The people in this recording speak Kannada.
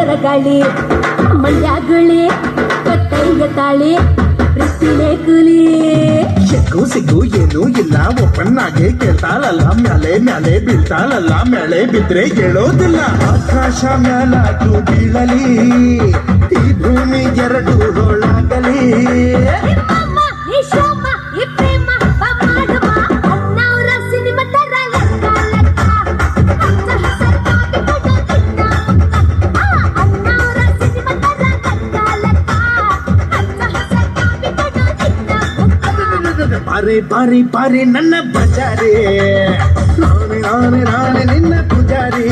ಮಂಡ್ಯದ ಗಾಳಿ ಮಂಡ್ಯಗುಳಿ ಕಟ್ಟೈಯ ತಾಳಿ ಪ್ರೀತಿನೇ ಕೂಲಿ ಸಿಗ್ಗು ಸಿಗ್ಗು ಏನೂ ಇಲ್ಲ ಒಪ್ಪನ್ನಾಗೆ ಕೇಳ್ತಾಳಲ್ಲ ಮ್ಯಾಲೆ ಮ್ಯಾಲೆ ಬೀಳ್ತಾಳಲ್ಲ ಮ್ಯಾಲೆ ಬಿದ್ರೆ ಹೇಳೋದಿಲ್ಲ ಆಕಾಶ ಮ್ಯಾಲಾದ್ರೂ ಬೀಳಲಿ ಈ ಭೂಮಿ ಎರಡು ಹೋಳಾಗಲಿ ಬಾರಿ ಬಾರಿ ಬಾರಿ ನನ್ನ ಬಜಾರಿ ನಾನೇ ನಾನೇ ನಾನೇ ನಿನ್ನ ಪೂಜಾರಿ